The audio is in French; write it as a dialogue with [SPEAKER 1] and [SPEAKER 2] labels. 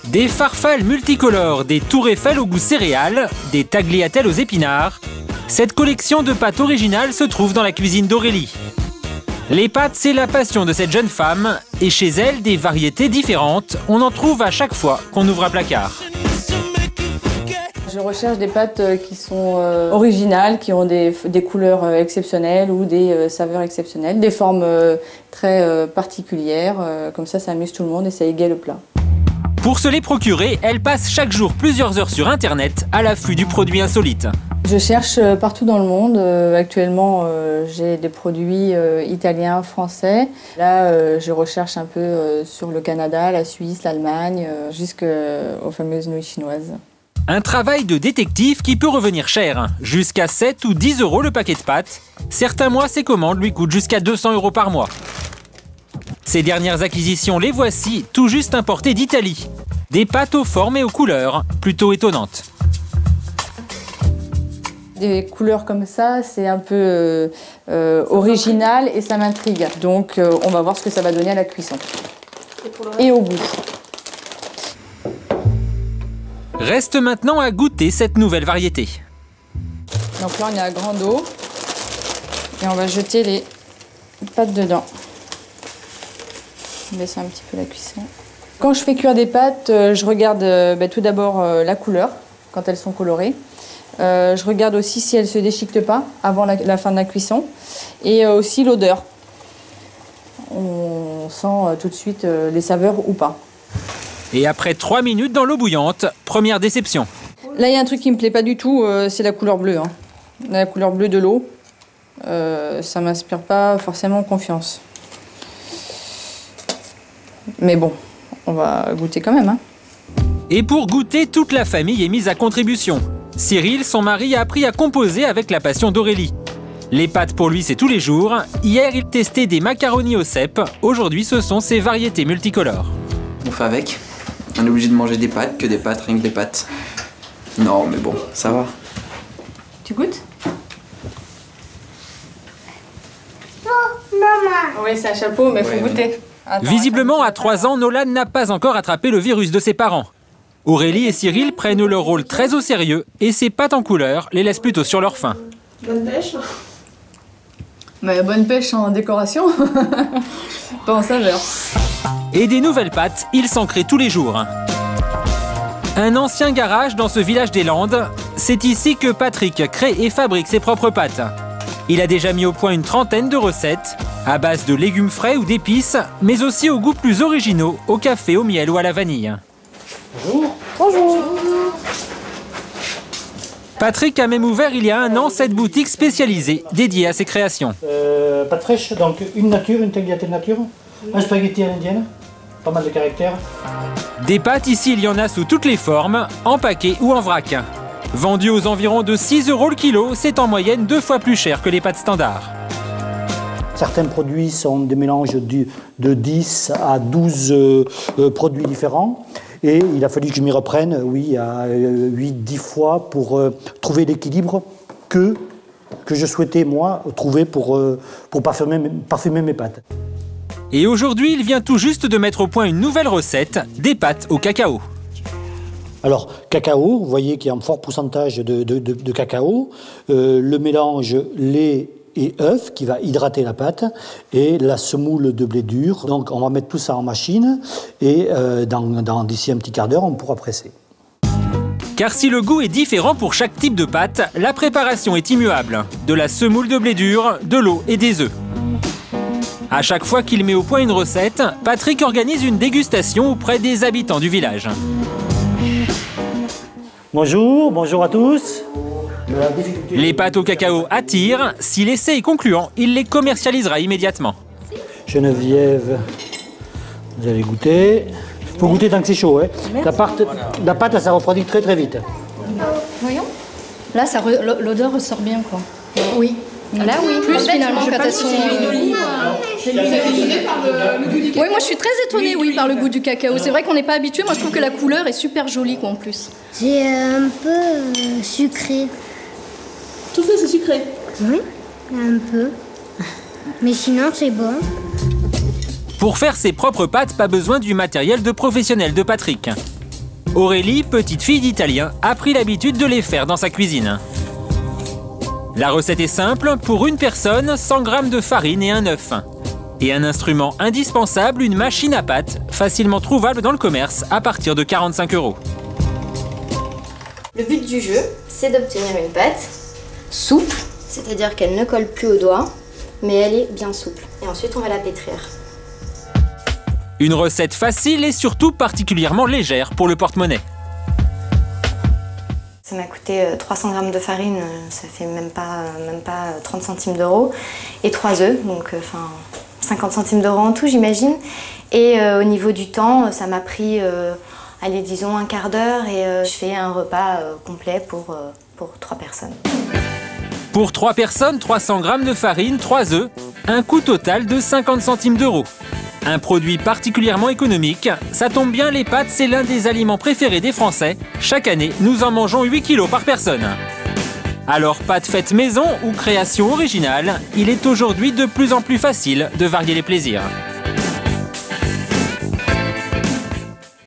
[SPEAKER 1] Des farfales multicolores, des tours Eiffel au goût céréales, des tagliatelles aux épinards. Cette collection de pâtes originales se trouve dans la cuisine d'Aurélie. Les pâtes, c'est la passion de cette jeune femme. Et chez elle, des variétés différentes. On en trouve à chaque fois qu'on ouvre un placard.
[SPEAKER 2] Je recherche des pâtes qui sont originales, qui ont des couleurs exceptionnelles ou des saveurs exceptionnelles, des formes très particulières. Comme ça amuse tout le monde et ça égaye le plat.
[SPEAKER 1] Pour se les procurer, elle passe chaque jour plusieurs heures sur Internet à l'affût du produit insolite.
[SPEAKER 2] Je cherche partout dans le monde. Actuellement, j'ai des produits italiens, français. Là, je recherche un peu sur le Canada, la Suisse, l'Allemagne, jusqu'aux fameuses nouilles chinoises.
[SPEAKER 1] Un travail de détective qui peut revenir cher, jusqu'à 7 ou 10 € le paquet de pâtes. Certains mois, ses commandes lui coûtent jusqu'à 200 € par mois. Ces dernières acquisitions, les voici, tout juste importées d'Italie. Des pâtes aux formes et aux couleurs, plutôt étonnantes.
[SPEAKER 2] Des couleurs comme ça, c'est un peu original et ça m'intrigue. Donc, on va voir ce que ça va donner à la cuisson. Et au goût.
[SPEAKER 1] Reste maintenant à goûter cette nouvelle variété.
[SPEAKER 2] Donc là, on est à grande eau et on va jeter les pâtes dedans. On baisse un petit peu la cuisson. Quand je fais cuire des pâtes, je regarde tout d'abord la couleur, quand elles sont colorées. Je regarde aussi si elles ne se déchiquetent pas avant la fin de la cuisson. Et aussi l'odeur. On sent tout de suite les saveurs ou pas.
[SPEAKER 1] Et après 3 minutes dans l'eau bouillante, première déception.
[SPEAKER 2] Là, il y a un truc qui me plaît pas du tout, c'est la couleur bleue. La couleur bleue de l'eau, ça m'inspire pas forcément confiance. Mais bon, on va goûter quand même.
[SPEAKER 1] Et pour goûter, toute la famille est mise à contribution. Cyril, son mari, a appris à composer avec la passion d'Aurélie. Les pâtes pour lui, c'est tous les jours. Hier, il testait des macaronis au cèpe. Aujourd'hui, ce sont ses variétés multicolores.
[SPEAKER 3] On fait avec. On est obligé de manger des pâtes, que des pâtes, rien que des pâtes. Non, mais bon, ça va.
[SPEAKER 2] Tu goûtes?
[SPEAKER 4] Oh, maman.
[SPEAKER 2] Oui, c'est un chapeau, mais il faut goûter. Attends,
[SPEAKER 1] Visiblement, à 3 ans, Nolan n'a pas encore attrapé le virus de ses parents. Aurélie et Cyril prennent leur rôle très au sérieux et ces pâtes en couleur les laissent plutôt sur leur faim.
[SPEAKER 4] Bonne pêche.
[SPEAKER 2] Mais bonne pêche en décoration, pas en saveur.
[SPEAKER 1] Et des nouvelles pâtes, il s'en crée tous les jours. Un ancien garage dans ce village des Landes, c'est ici que Patrick crée et fabrique ses propres pâtes. Il a déjà mis au point une trentaine de recettes, à base de légumes frais ou d'épices, mais aussi aux goûts plus originaux, au café, au miel ou à la vanille.
[SPEAKER 4] Bonjour. Bonjour.
[SPEAKER 1] Patrick a même ouvert il y a 1 an cette boutique spécialisée dédiée à ses créations.
[SPEAKER 5] Pâte fraîche, donc une nature, une tagliatelle nature, un spaghetti à l'indienne, pas mal de caractère.
[SPEAKER 1] Des pâtes, ici il y en a sous toutes les formes, en paquet ou en vrac. Vendues aux environs de 6 € le kilo, c'est en moyenne 2 fois plus cher que les pâtes standards.
[SPEAKER 5] Certains produits sont des mélanges de 10 à 12 produits différents. Et il a fallu que je m'y reprenne, oui, à 8-10 fois pour trouver l'équilibre que je souhaitais, moi, trouver pour parfumer mes pâtes.
[SPEAKER 1] Et aujourd'hui, il vient tout juste de mettre au point une nouvelle recette, des pâtes au cacao.
[SPEAKER 5] Alors, cacao, vous voyez qu'il y a un fort pourcentage de cacao. Le mélange lait et œuf qui va hydrater la pâte et la semoule de blé dur. Donc on va mettre tout ça en machine et d'ici un petit quart d'heure, on pourra presser.
[SPEAKER 1] Car si le goût est différent pour chaque type de pâte, la préparation est immuable. De la semoule de blé dur, de l'eau et des œufs. À chaque fois qu'il met au point une recette, Patrick organise une dégustation auprès des habitants du village.
[SPEAKER 5] Bonjour, bonjour à tous.
[SPEAKER 1] Les pâtes au cacao attirent. Si l'essai est concluant, il les commercialisera immédiatement.
[SPEAKER 5] Geneviève, vous allez goûter. Il faut goûter tant que c'est chaud. Hein. La pâte, ça refroidit très très vite.
[SPEAKER 6] Voyons. Là, l'odeur ressort bien, quoi.
[SPEAKER 7] Oui.
[SPEAKER 6] Là, oui. Plus finalement, quand elles sont... Oui, moi je suis très étonnée, oui, par le goût du cacao. C'est vrai qu'on n'est pas habitué. Moi, je trouve que la couleur est super jolie, quoi, en plus.
[SPEAKER 4] C'est un peu sucré.
[SPEAKER 7] Tout ça, c'est sucré?
[SPEAKER 4] Oui, un peu. Mais sinon, c'est bon.
[SPEAKER 1] Pour faire ses propres pâtes, pas besoin du matériel de professionnel de Patrick. Aurélie, petite fille d'Italien, a pris l'habitude de les faire dans sa cuisine. La recette est simple, pour une personne, 100 g de farine et un œuf. Et un instrument indispensable, une machine à pâte, facilement trouvable dans le commerce à partir de 45 €.
[SPEAKER 8] Le but du jeu, c'est d'obtenir une pâte souple, c'est-à-dire qu'elle ne colle plus aux doigts, mais elle est bien souple. Et ensuite, on va la pétrir.
[SPEAKER 1] Une recette facile et surtout particulièrement légère pour le porte-monnaie.
[SPEAKER 8] Ça m'a coûté 300 g de farine, ça fait même pas 30 centimes d'euros, et 3 œufs, donc 50 centimes d'euros en tout, j'imagine. Et au niveau du temps, ça m'a pris, allez, disons un quart d'heure, et je fais un repas complet pour 3 personnes.
[SPEAKER 1] Pour 3 personnes, 300 g de farine, 3 œufs, un coût total de 50 centimes d'euros. Un produit particulièrement économique, ça tombe bien, les pâtes, c'est l'un des aliments préférés des Français. Chaque année, nous en mangeons 8 kg par personne. Alors, pâtes faites maison ou création originale, il est aujourd'hui de plus en plus facile de varier les plaisirs.